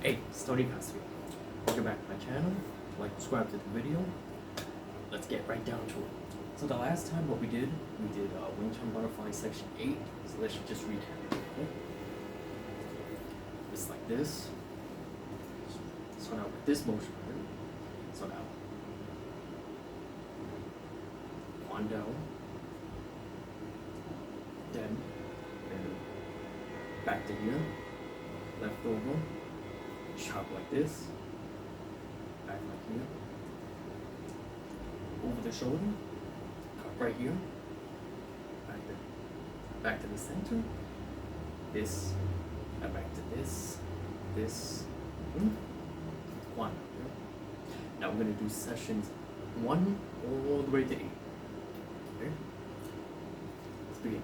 Hey, Stony Castle. Welcome back to my channel. Like, subscribe to the video. Let's get right down to it. So the last time what we did Wing Chun Butterfly section 8. So let's just recap. Okay? It's like this. So now with this motion, right? So now one down, then back to here, left over, chop like this, back like here, over the shoulder, cut right here, back to the center, this, and back to this, one. Now we're going to do sessions 1 all the way to 8. Okay? Let's begin.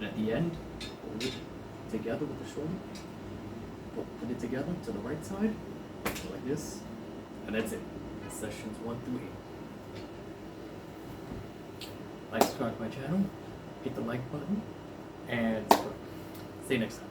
And at the end, hold it together with the shoulder. Put it together to the right side, like this, and that's it. Sessions 1 through 8. Like, subscribe to my channel, hit the like button, and see you next time.